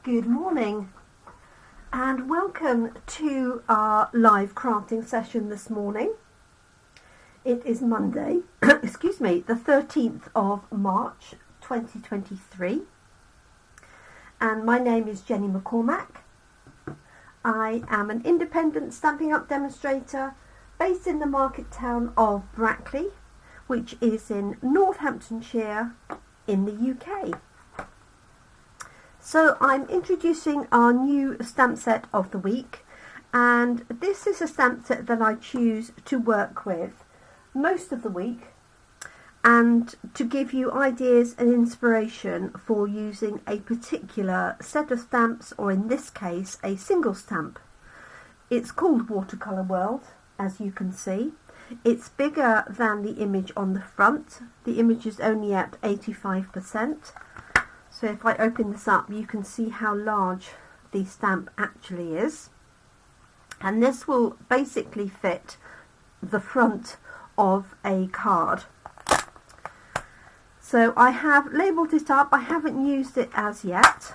Good morning and welcome to our live crafting session this morning. It is Monday, excuse me, the 13th of March 2023, and my name is Jenny McCormack. I am an independent Stampin' Up demonstrator based in the market town of Brackley, which is in Northamptonshire in the UK. So I'm introducing our new stamp set of the week, and this is a stamp set that I choose to work with most of the week and to give you ideas and inspiration for using a particular set of stamps, or in this case a single stamp. It's called Watercolor World, as you can see. It's bigger than the image on the front. The image is only at 85%. So if I open this up, you can see how large the stamp actually is. And this will basically fit the front of a card. So I have labelled it up. I haven't used it as yet.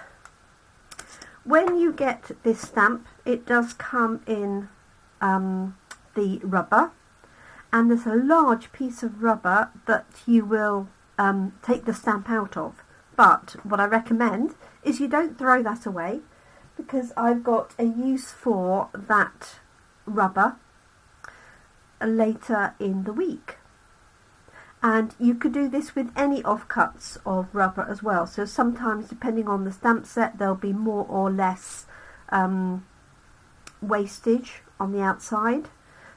When you get this stamp, it does come in the rubber. And there's a large piece of rubber that you will take the stamp out of. But what I recommend is you don't throw that away, because I've got a use for that rubber later in the week. And you could do this with any offcuts of rubber as well. So sometimes, depending on the stamp set, there'll be more or less wastage on the outside.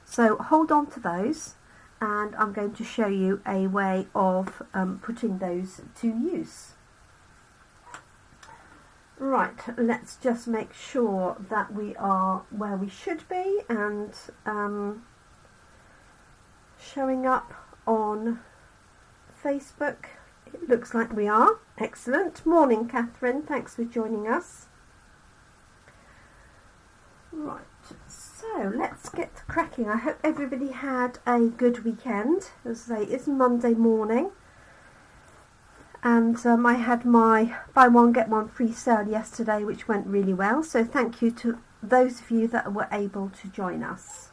So hold on to those, and I'm going to show you a way of putting those to use. Right, let's just make sure that we are where we should be and showing up on Facebook. It looks like we are. Excellent. Morning, Catherine. Thanks for joining us. Right, so let's get cracking. I hope everybody had a good weekend. As I say, it's Monday morning. And I had my buy one get one free sale yesterday, which went really well. So thank you to those of you that were able to join us.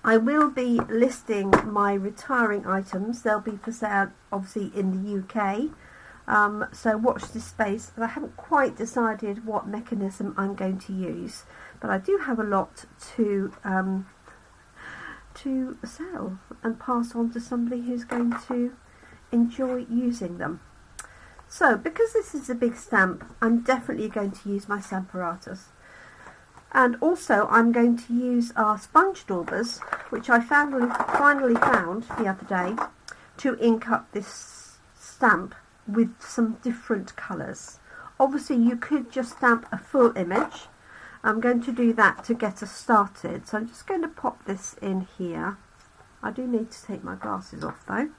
I will be listing my retiring items. They'll be for sale obviously in the UK. So watch this space. And I haven't quite decided what mechanism I'm going to use, but I do have a lot to sell and pass on to somebody who's going to enjoy using them. So because this is a big stamp, I'm definitely going to use my Stamparatus, and also I'm going to use our sponge daubers, which I finally found the other day, to ink up this stamp with some different colours. Obviously you could just stamp a full image. I'm going to do that to get us started, so I'm just going to pop this in here. I do need to take my glasses off though,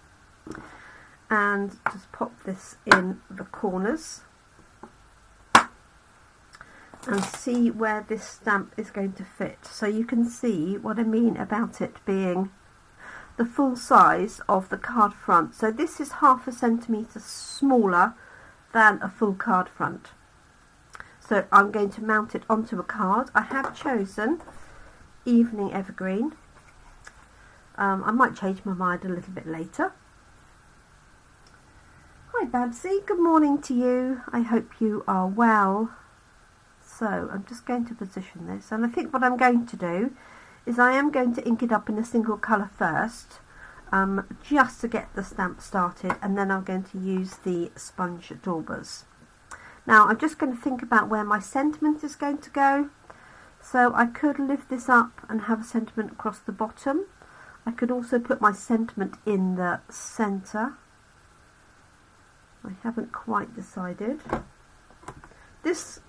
and just pop this in the corners and see where this stamp is going to fit, so you can see what I mean about it being the full size of the card front. So this is 0.5 centimetre smaller than a full card front. So I'm going to mount it onto a card. I have chosen Evening Evergreen. I might change my mind a little bit later. Hi Babsy, good morning to you. I hope you are well. So I'm just going to position this, and I think what I'm going to do is I am going to ink it up in a single colour first, just to get the stamp started, and then I'm going to use the sponge daubers. Now I'm just going to think about where my sentiment is going to go. So I could lift this up and have a sentiment across the bottom. I could also put my sentiment in the centre. I haven't quite decided. This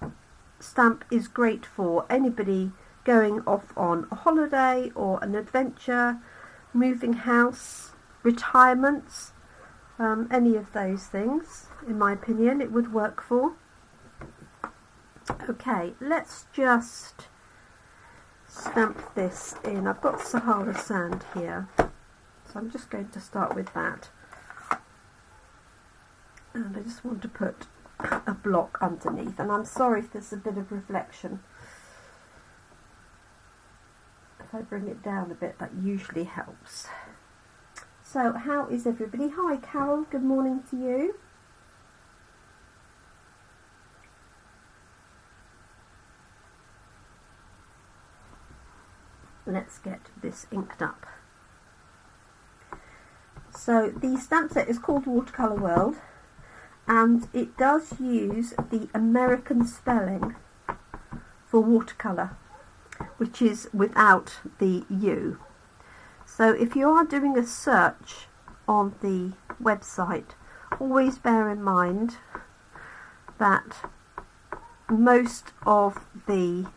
stamp is great for anybody going off on a holiday or an adventure, moving house, retirements, any of those things, in my opinion, it would work for. Okay, let's just stamp this in. I've got Sahara Sand here, so I'm just going to start with that. And I just want to put a block underneath, and I'm sorry if there's a bit of reflection. If I bring it down a bit, that usually helps. So how is everybody? Hi Carol, good morning to you. Let's get this inked up. So the stamp set is called Watercolor World, and it does use the American spelling for watercolor, which is without the U. So if you are doing a search on the website, always bear in mind that most of the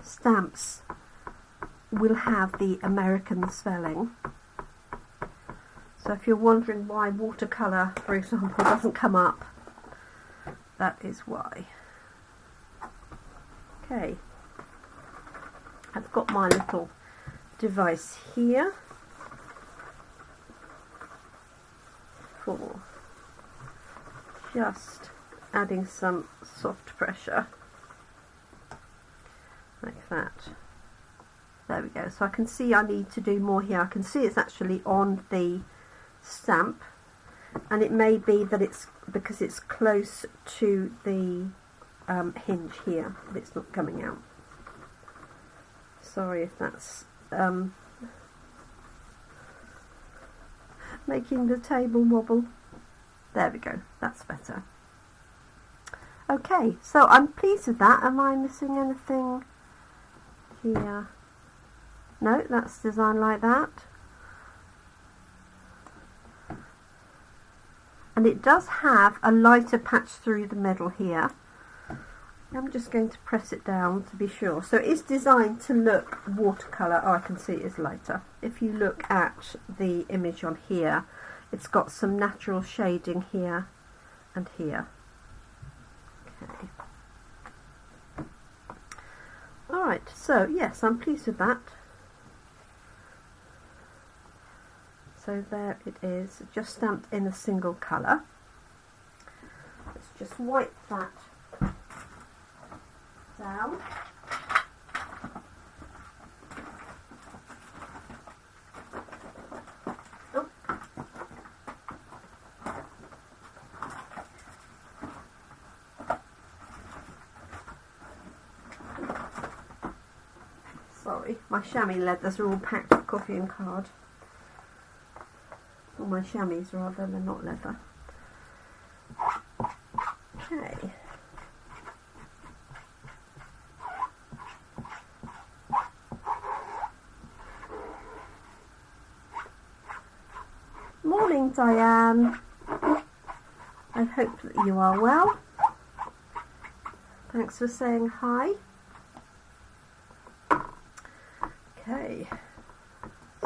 stamps will have the American spelling. So if you're wondering why watercolour, for example, doesn't come up, that is why. Okay, I've got my little device here for just adding some soft pressure like that. There we go. So I can see I need to do more here. I can see it's actually on the stamp, and it may be that it's because it's close to the hinge here that it's not coming out. Sorry if that's making the table wobble. There we go, that's better. Okay, so I'm pleased with that. Am I missing anything here? No, that's designed like that. And it does have a lighter patch through the middle here. I'm just going to press it down to be sure. So it's designed to look watercolour. Oh, I can see it is lighter. If you look at the image on here, it's got some natural shading here and here. Okay. Alright, so yes, I'm pleased with that. So there it is, just stamped in a single colour. Let's just wipe that down. Oh. Sorry, my chamois leathers are all packed with coffee and card. Or my chamois rather, they're not leather. Okay. Morning Diane. I hope that you are well. Thanks for saying hi. Okay.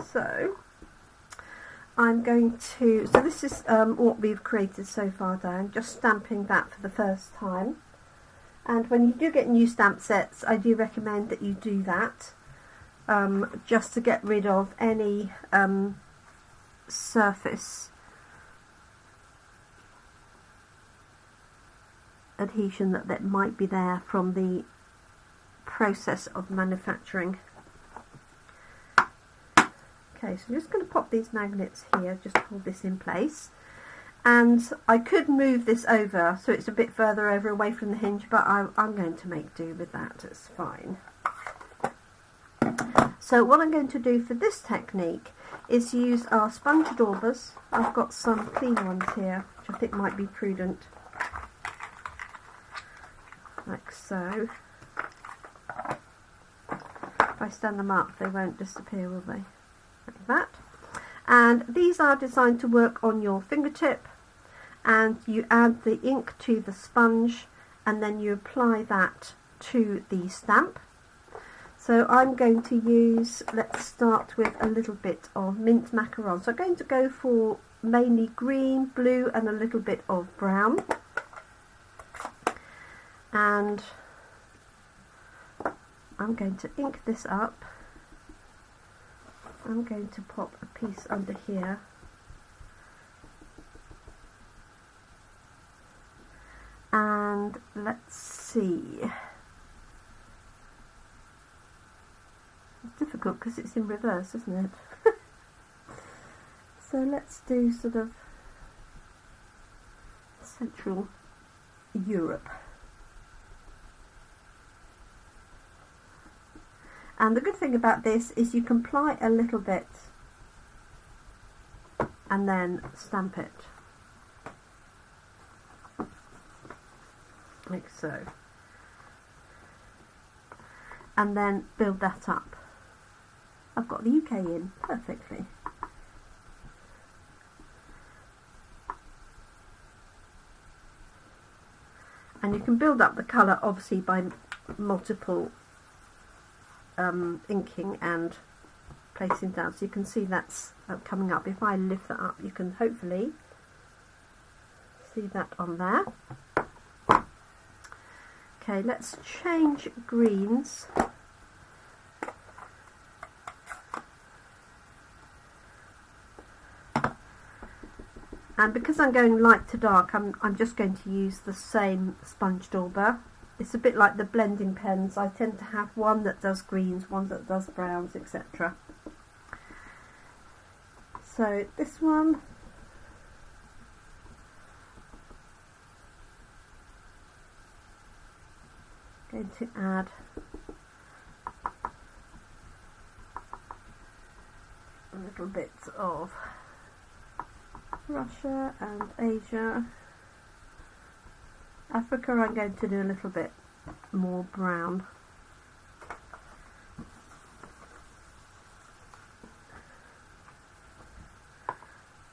So I'm going to, so this is what we've created so far, Diane, just stamping that for the first time. And when you do get new stamp sets, I do recommend that you do that, just to get rid of any surface adhesion that might be there from the process of manufacturing. Okay, so I'm just going to pop these magnets here, just hold this in place. And I could move this over so it's a bit further over away from the hinge, but I'm going to make do with that, it's fine. So what I'm going to do for this technique is use our sponge daubers. I've got some clean ones here, which I think might be prudent. Like so. If I stand them up, they won't disappear, will they? Like that. And these are designed to work on your fingertip, and you add the ink to the sponge and then you apply that to the stamp. So I'm going to use, let's start with a little bit of mint macaron. So I'm going to go for mainly green, blue and a little bit of brown. And I'm going to ink this up. I'm going to pop a piece under here. And let's see. It's difficult because it's in reverse, isn't it? So let's do sort of Central Europe. And the good thing about this is you can apply a little bit and then stamp it. Like so. And then build that up. I've got the UK in perfectly. And you can build up the colour obviously by multiple inking and placing down, so you can see that's coming up. If I lift that up, you can hopefully see that on there. Okay, let's change greens. And because I'm going light to dark, I'm just going to use the same sponge dauber. It's a bit like the blending pens. I tend to have one that does greens, one that does browns, etc. So this one, going to add a little bit of Russia and Asia. Africa I'm going to do a little bit more brown.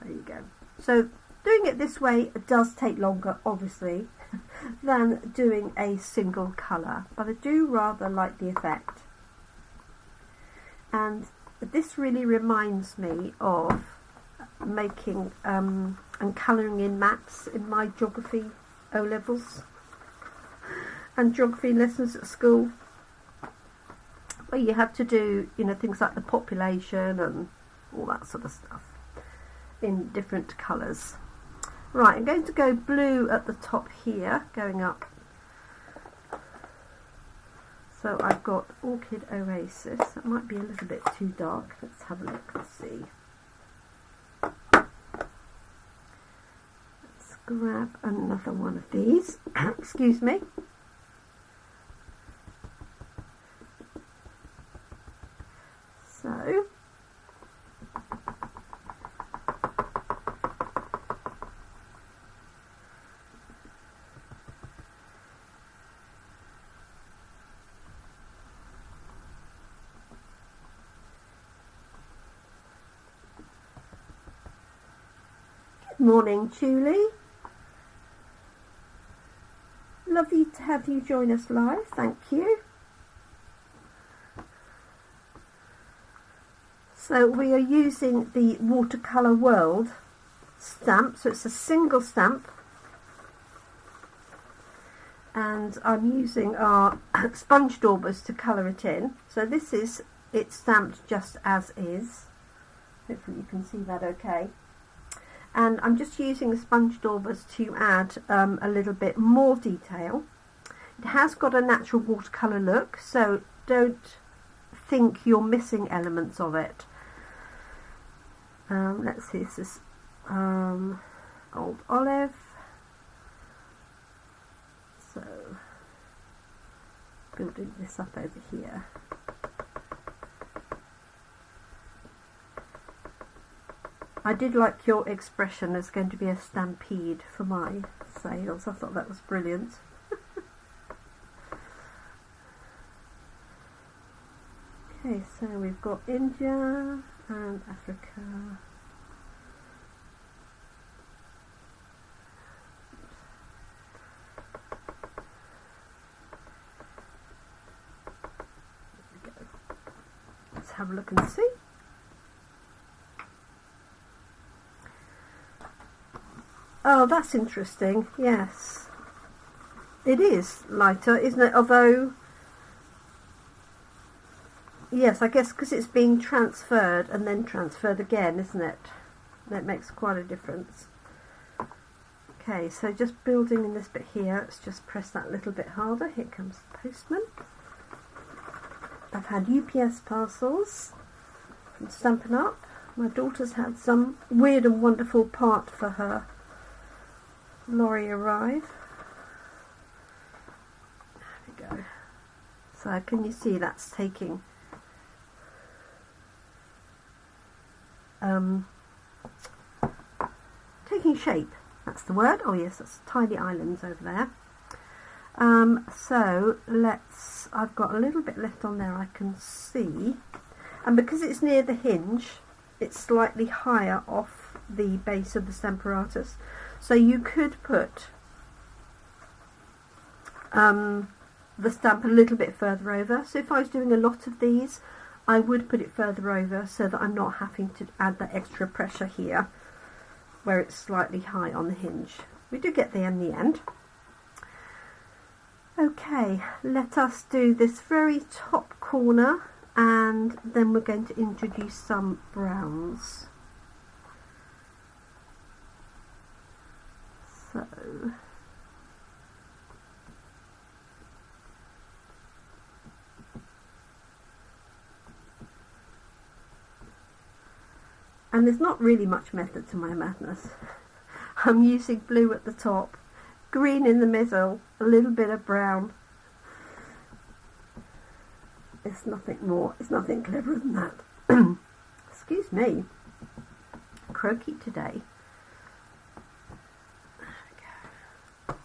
There you go. So doing it this way does take longer obviously than doing a single colour, but I do rather like the effect. And this really reminds me of making and colouring in maps in my geography O-levels and geography lessons at school, where you have to do, you know, things like the population and all that sort of stuff in different colours. Right, I'm going to go blue at the top here, going up. So I've got Orchid Oasis. That might be a little bit too dark. Let's have a look and see. Let's grab another one of these. Excuse me. So good morning, Julie. Lovely to have you join us live, thank you. So we are using the Watercolor World stamp, so it's a single stamp, and I'm using our sponge daubers to colour it in. So this is it stamped just as is. Hopefully you can see that okay. And I'm just using the sponge daubers to add a little bit more detail. It has got a natural watercolour look, so don't think you're missing elements of it. Let's see, this is Old Olive. So building this up over here. I did like your expression, there's going to be a stampede for my sales. I thought that was brilliant. Okay, so we've got India and Africa. There we go. Let's have a look and see. Oh, that's interesting. Yes, it is lighter, isn't it? Although, yes, I guess because it's being transferred and then transferred again, isn't it? That makes quite a difference. Okay, so just building in this bit here, let's just press that a little bit harder. Here comes the postman. I've had UPS parcels from Stampin' Up. My daughter's had some weird and wonderful part for her lorry arrive. There we go. So can you see that's taking shape. That's the word. Oh yes, that's tiny islands over there. So I've got a little bit left on there I can see, and because it's near the hinge it's slightly higher off the base of the Stamparatus, so you could put the stamp a little bit further over. So if I was doing a lot of these, I would put it further over so that I'm not having to add that extra pressure here where it's slightly high on the hinge. We do get there in the end. Okay, let us do this very top corner, and then we're going to introduce some browns. So and there's not really much method to my madness. I'm using blue at the top, green in the middle, a little bit of brown. It's nothing more, it's nothing cleverer than that. Excuse me, croaky today. There we go.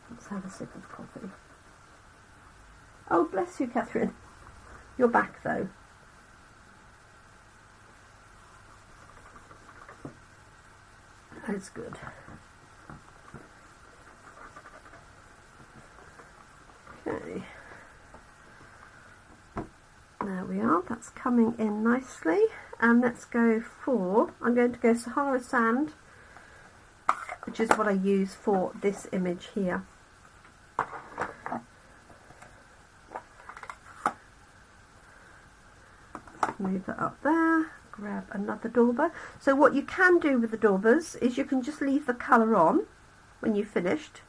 Let's have a sip of coffee. Oh, bless you, Catherine. You're back though. That's good. Okay. There we are, that's coming in nicely. And let's go for, I'm going to go Sahara Sand, which is what I use for this image here. Move that up there. Grab another dauber. So what you can do with the daubers is you can just leave the colour on when you've finished.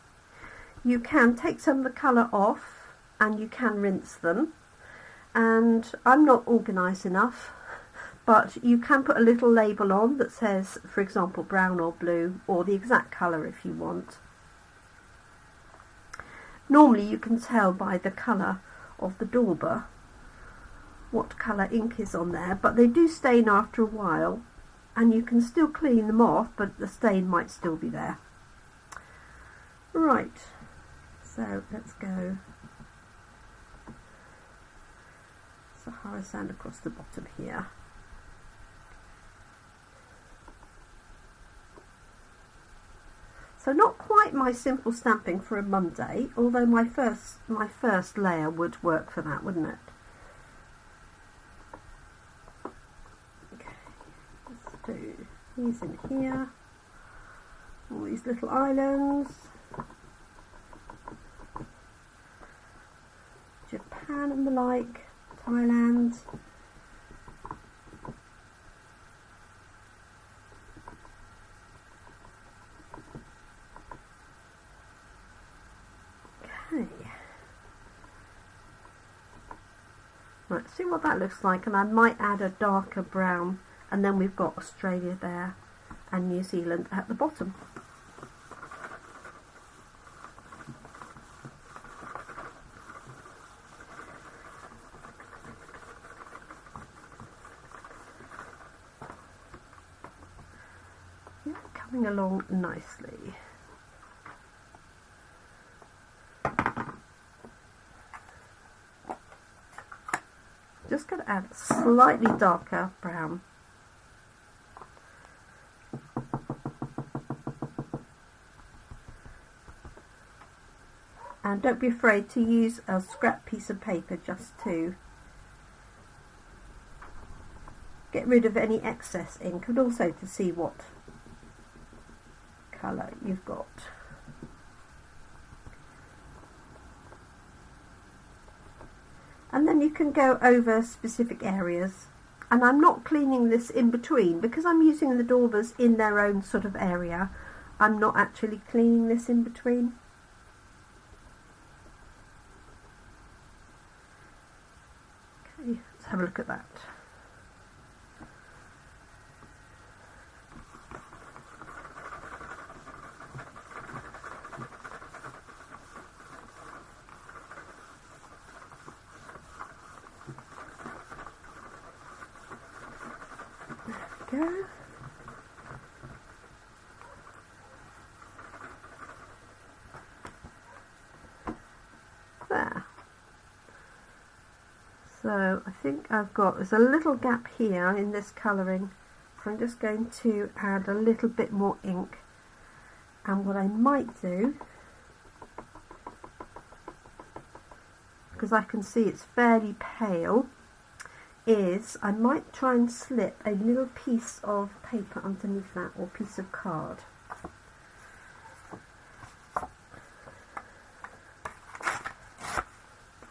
You can take some of the colour off and you can rinse them. And I'm not organised enough, but you can put a little label on that says, for example, brown or blue, or the exact colour if you want. Normally you can tell by the colour of the dauber what colour ink is on there, but they do stain after a while, and you can still clean them off, but the stain might still be there. Right, so let's go Sahara Sand across the bottom here. So not quite my simple stamping for a Monday, although my first layer would work for that, wouldn't it? Do these in here, all these little islands, Japan and the like, Thailand. Okay, right, see what that looks like, and I might add a darker brown. And then we've got Australia there and New Zealand at the bottom. Yeah, coming along nicely. Just going to add a slightly darker brown. And don't be afraid to use a scrap piece of paper just to get rid of any excess ink, and also to see what colour you've got. And then you can go over specific areas, and I'm not cleaning this in between because I'm using the daubers in their own sort of area. I'm not actually cleaning this in between. Okay, let's have a look at that. There we go. There. So I think there's a little gap here in this colouring, so I'm just going to add a little bit more ink. And what I might do, because I can see it's fairly pale, is I might try and slip a little piece of paper underneath that, or piece of card.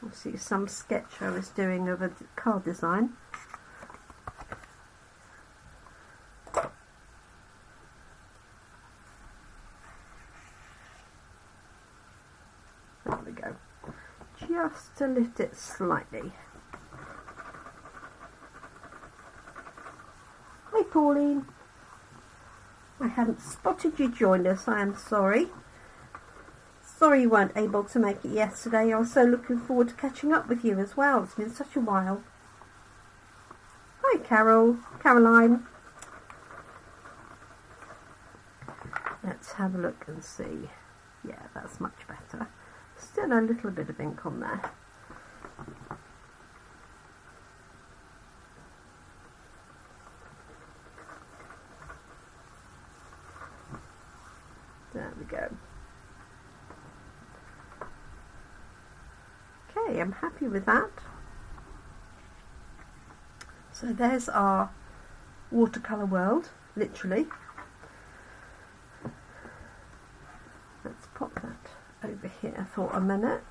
I'll see some sketch I was doing of a card design. There we go. Just to lift it slightly. Hi Pauline. I hadn't spotted you joined us, I am sorry. Sorry you weren't able to make it yesterday. I was so looking forward to catching up with you as well. It's been such a while. Hi Caroline. Let's have a look and see. Yeah, that's much better. Still a little bit of ink on there. There we go. Okay, I'm happy with that. So there's our watercolour world, literally. Let's pop that over here for a minute.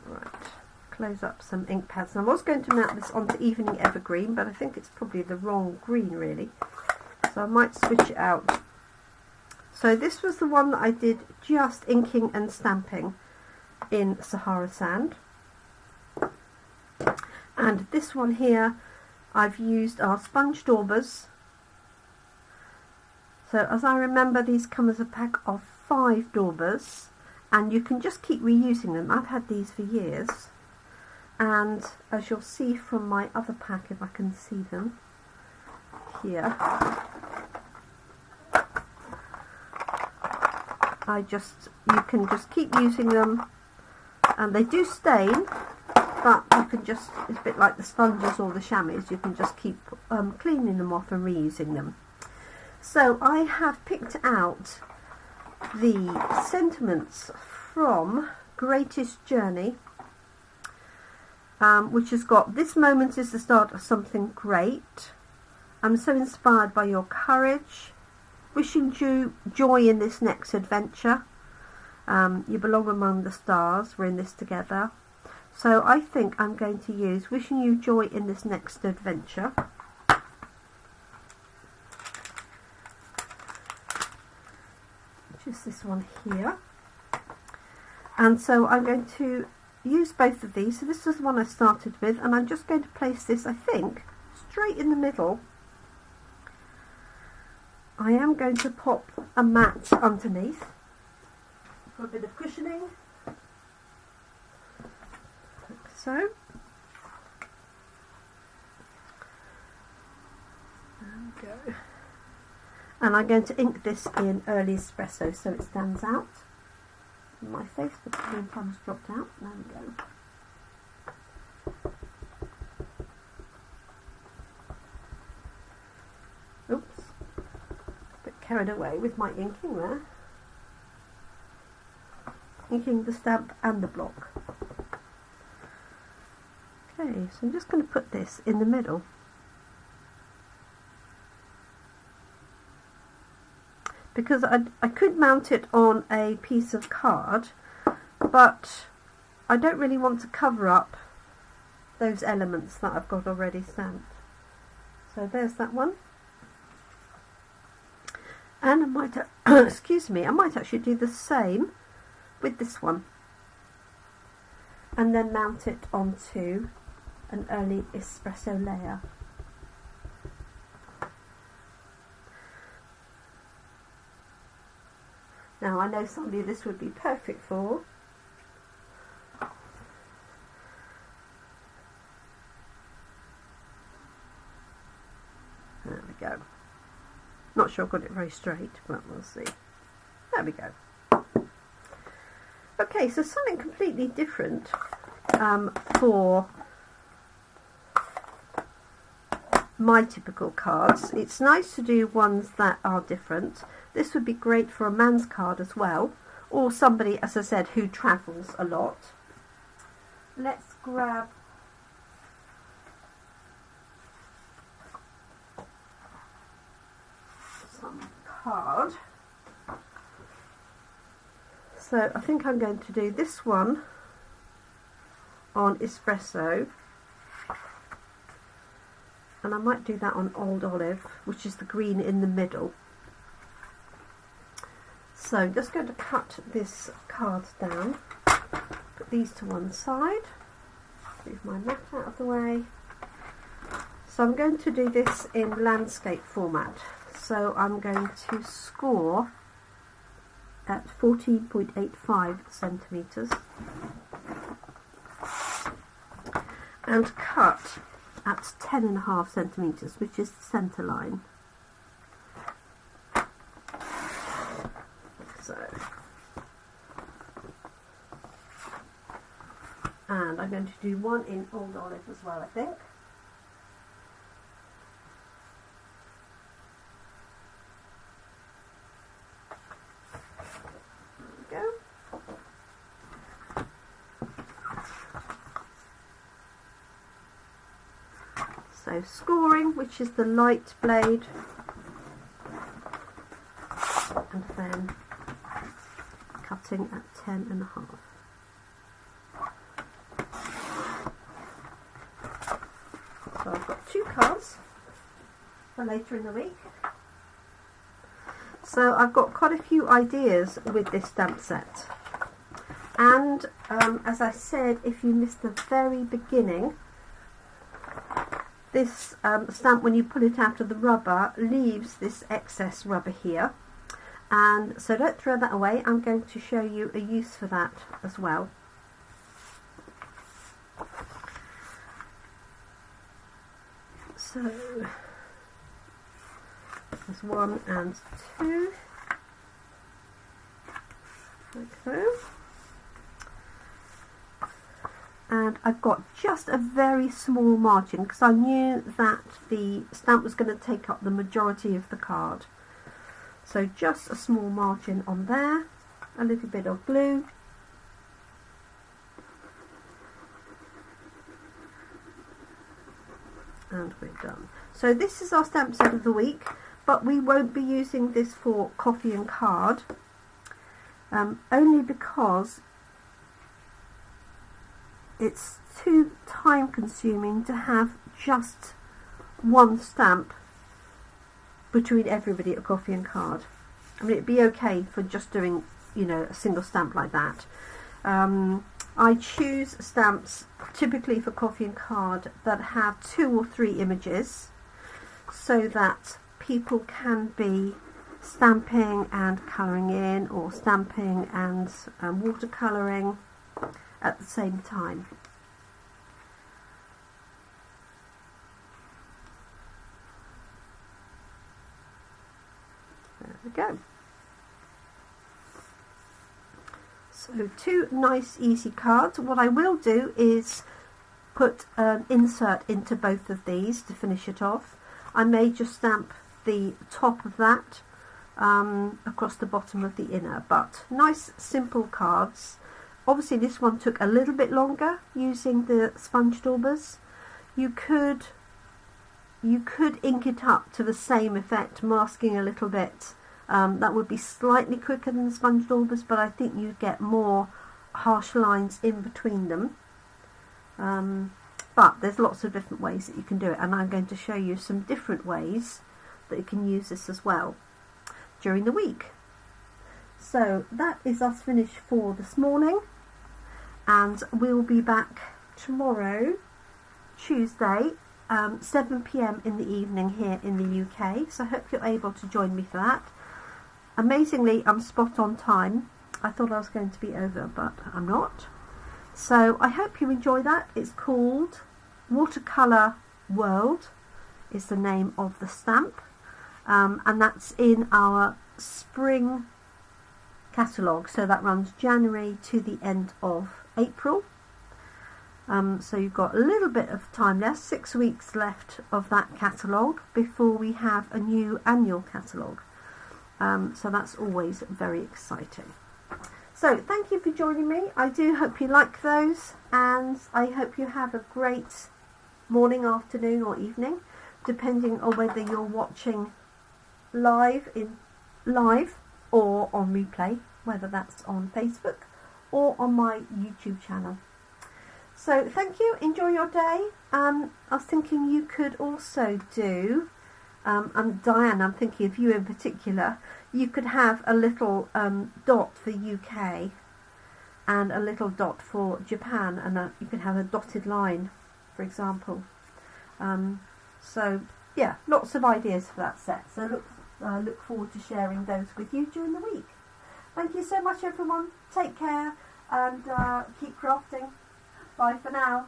Right, close up some ink pads. And I was going to mount this onto Evening Evergreen, but I think it's probably the wrong green really. So I might switch it out. So this was the one that I did just inking and stamping in Sahara Sand. And this one here, I've used our sponge daubers. So as I remember, these come as a pack of 5 daubers, and you can just keep reusing them. I've had these for years. And as you'll see from my other pack, if I can see them here, you can just keep using them, and they do stain, but you can just, it's a bit like the sponges or the chamois, you can just keep cleaning them off and reusing them. So I have picked out the sentiments from Greatest Journey, which has got, "This moment is the start of something great. I'm so inspired by your courage. Wishing you joy in this next adventure. You belong among the stars. We're in this together." So I think I'm going to use "Wishing you joy in this next adventure." Which is this one here. And so I'm going to use both of these. So this is the one I started with, and I'm just going to place this, I think, straight in the middle. I am going to pop a mat underneath for a bit of cushioning, like so. There we go. And I'm going to ink this in Early Espresso so it stands out in my face. The green plum's dropped out. There we go. Oops. Carried away with my inking there. Inking the stamp and the block. Okay, so I'm just going to put this in the middle. Because I could mount it on a piece of card, but I don't really want to cover up those elements that I've got already stamped. So there's that one. And I might, excuse me, I might actually do the same with this one. And then mount it onto an early espresso layer. Now I know somebody this would be perfect for. There we go. Not sure I got it very straight, but we'll see. There we go. Okay, so something completely different for my typical cards. It's nice to do ones that are different. This would be great for a man's card as well, or somebody, as I said, who travels a lot. Let's grab some card. So I think I'm going to do this one on espresso, and I might do that on old olive, which is the green in the middle. So I'm just going to cut this card down, put these to one side, move my mat out of the way. So I'm going to do this in landscape format. So I'm going to score at 14.85 centimetres and cut at 10.5 centimetres, which is the centre line. So, and I'm going to do one in old olive as well, I think. So scoring, which is the light blade, and then cutting at 10.5. So I've got 2 cards for later in the week. So I've got quite a few ideas with this stamp set. And as I said, if you missed the very beginning, this stamp, when you pull it out of the rubber, leaves this excess rubber here, and so don't throw that away. I'm going to show you a use for that as well. So there's 1 and 2, like so. And I've got just a very small margin because I knew that the stamp was going to take up the majority of the card. So just a small margin on there, a little bit of glue, and we're done. So this is our stamp set of the week, but we won't be using this for coffee and card, only because it's too time consuming to have just one stamp between everybody at coffee and card. I mean, it'd be okay for just doing, you know, a single stamp like that. I choose stamps typically for coffee and card that have 2 or 3 images, so that people can be stamping and colouring in, or stamping and watercolouring at the same time. There we go. So 2 nice easy cards. What I will do is put an insert into both of these to finish it off. I may just stamp the top of that across the bottom of the inner, but nice simple cards. Obviously this one took a little bit longer using the sponge daubers. You could ink it up to the same effect, masking a little bit. That would be slightly quicker than the sponge daubers, but I think you get more harsh lines in between them. But there's lots of different ways that you can do it, and I'm going to show you some different ways that you can use this as well. during the week. So that is us finished for this morning, and we'll be back tomorrow, Tuesday, 7 p.m. in the evening here in the UK. So I hope you're able to join me for that. Amazingly, I'm spot on time. I thought I was going to be over, but I'm not. So I hope you enjoy that. It's called Watercolor World is the name of the stamp, and that's in our spring catalogue, so that runs January to the end of April. So you've got a little bit of time left, 6 weeks left of that catalogue before we have a new annual catalogue. So that's always very exciting. So thank you for joining me. I do hope you like those, and I hope you have a great morning, afternoon or evening, depending on whether you're watching live or on replay, whether that's on Facebook or on my YouTube channel. So thank you, enjoy your day. I was thinking you could also do, and Diane, I'm thinking of you in particular, you could have a little dot for UK and a little dot for Japan, and you can have a dotted line, for example. So yeah, lots of ideas for that set. So look forward to sharing those with you during the week. Thank you so much, everyone. Take care and keep crafting. Bye for now.